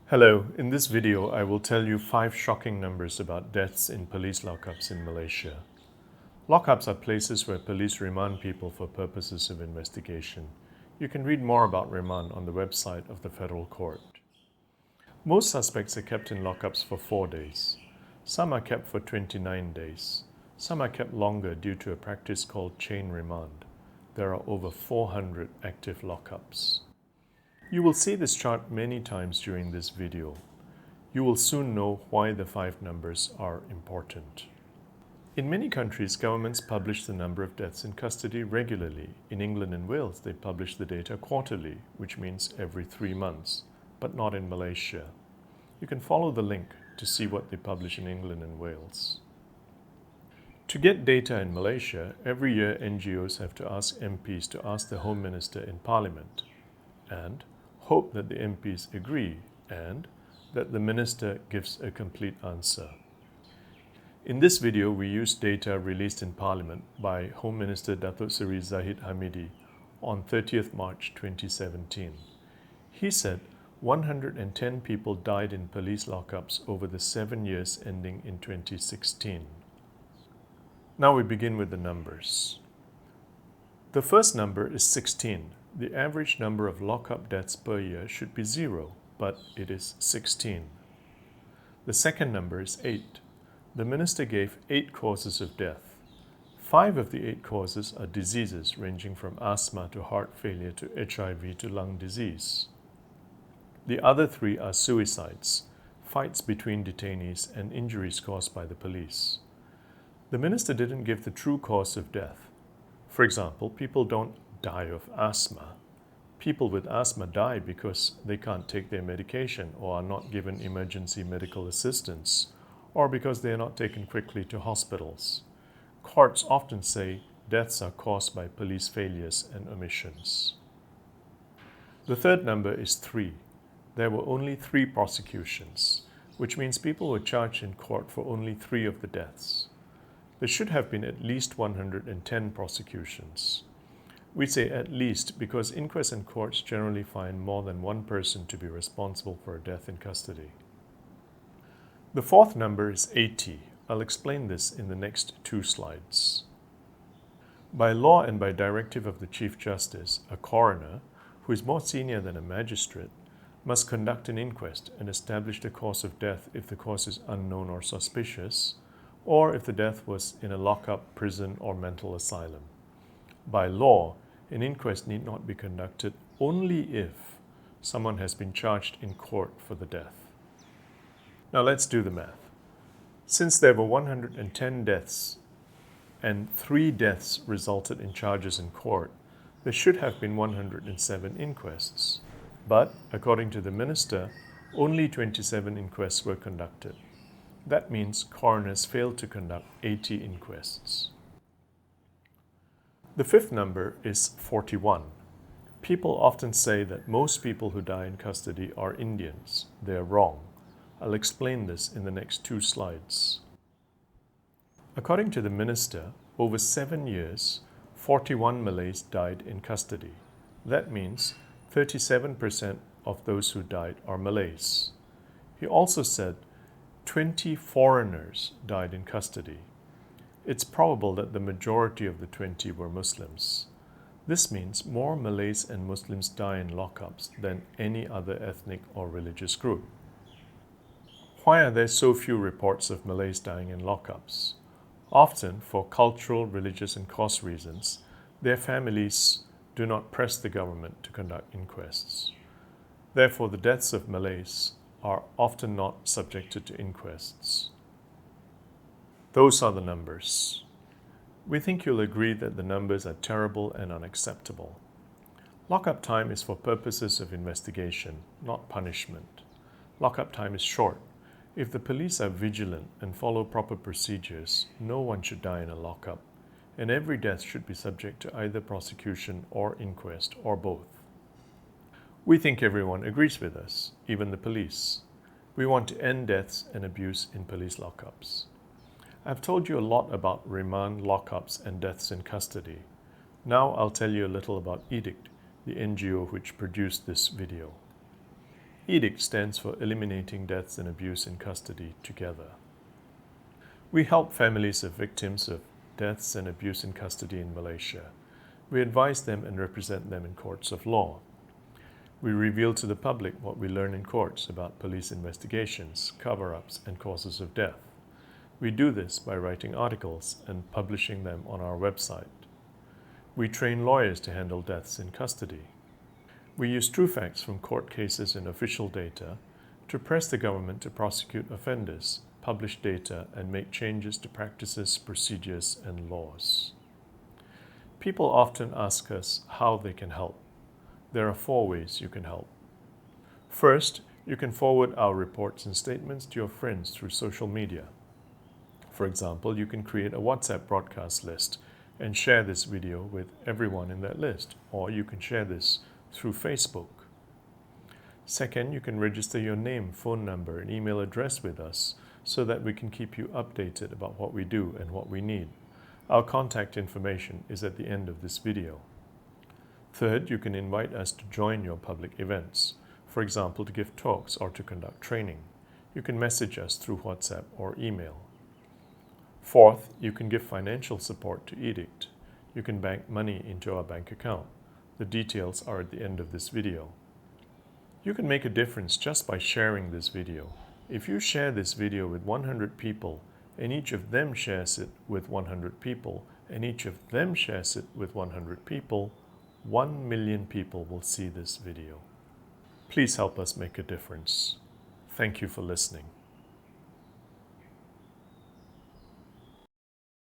Hello, in this video I will tell you 5 shocking numbers about deaths in police lockups in Malaysia. Lockups are places where police remand people for purposes of investigation. You can read more about remand on the website of the Federal Court. Most suspects are kept in lockups for 4 days. Some are kept for 29 days. Some are kept longer due to a practice called chain remand. There are over 400 active lockups. You will see this chart many times during this video. You will soon know why the 5 numbers are important. In many countries, governments publish the number of deaths in custody regularly. In England and Wales, they publish the data quarterly, which means every 3 months, but not in Malaysia. You can follow the link to see what they publish in England and Wales. To get data in Malaysia, every year NGOs have to ask MPs to ask the Home Minister in Parliament and hope that the MPs agree and that the Minister gives a complete answer. In this video, we use data released in Parliament by Home Minister Datuk Seri Zahid Hamidi on 30th March 2017. He said 110 people died in police lockups over the 7 years ending in 2016. Now we begin with the numbers. The first number is 16. The average number of lockup deaths per year should be 0, but it is 16. The second number is 8. The Minister gave 8 causes of death. 5 of the 8 causes are diseases ranging from asthma to heart failure to HIV to lung disease. The other 3 are suicides, fights between detainees, and injuries caused by the police. The Minister didn't give the true cause of death. For example, people don't die of asthma. People with asthma die because they can't take their medication or are not given emergency medical assistance, or because they are not taken quickly to hospitals. Courts often say deaths are caused by police failures and omissions. The third number is 3. There were only 3 prosecutions, which means people were charged in court for only 3 of the deaths. There should have been at least 110 prosecutions. We say at least because inquests and courts generally find more than one person to be responsible for a death in custody. The fourth number is 80. I'll explain this in the next 2 slides. By law and by directive of the Chief Justice, a coroner, who is more senior than a magistrate, must conduct an inquest and establish the cause of death if the cause is unknown or suspicious, or if the death was in a lockup, prison, or mental asylum. By law, an inquest need not be conducted only if someone has been charged in court for the death. Now let's do the math. Since there were 110 deaths and 3 deaths resulted in charges in court, there should have been 107 inquests. But, according to the Minister, only 27 inquests were conducted. That means coroners failed to conduct 80 inquests. The fifth number is 41. People often say that most people who die in custody are Indians. They are wrong. I'll explain this in the next 2 slides. According to the Minister, over 7 years, 41 Malays died in custody. That means 37% of those who died are Malays. He also said 20 foreigners died in custody. It's probable that the majority of the 20 were Muslims. This means more Malays and Muslims die in lockups than any other ethnic or religious group. Why are there so few reports of Malays dying in lockups? Often, for cultural, religious, and cost reasons, their families do not press the government to conduct inquests. Therefore, the deaths of Malays are often not subjected to inquests. Those are the numbers. We think you'll agree that the numbers are terrible and unacceptable. Lockup time is for purposes of investigation, not punishment. Lockup time is short. If the police are vigilant and follow proper procedures, no one should die in a lockup, and every death should be subject to either prosecution or inquest or both. We think everyone agrees with us, even the police. We want to end deaths and abuse in police lockups. I've told you a lot about remand, lockups, and deaths in custody. Now I'll tell you a little about EDICT, the NGO which produced this video. EDICT stands for Eliminating Deaths and Abuse in Custody Together. We help families of victims of deaths and abuse in custody in Malaysia. We advise them and represent them in courts of law. We reveal to the public what we learn in courts about police investigations, cover-ups, and causes of death. We do this by writing articles and publishing them on our website. We train lawyers to handle deaths in custody. We use true facts from court cases and official data to press the government to prosecute offenders, publish data, and make changes to practices, procedures, and laws. People often ask us how they can help. There are 4 ways you can help. First, you can forward our reports and statements to your friends through social media. For example, you can create a WhatsApp broadcast list and share this video with everyone in that list, or you can share this through Facebook. Second, you can register your name, phone number, and email address with us so that we can keep you updated about what we do and what we need. Our contact information is at the end of this video. Third, you can invite us to join your public events, for example, to give talks or to conduct training. You can message us through WhatsApp or email. Fourth, you can give financial support to EDICT. You can bank money into our bank account. The details are at the end of this video. You can make a difference just by sharing this video. If you share this video with 100 people, and each of them shares it with 100 people, and each of them shares it with 100 people, 1 million people will see this video. Please help us make a difference. Thank you for listening.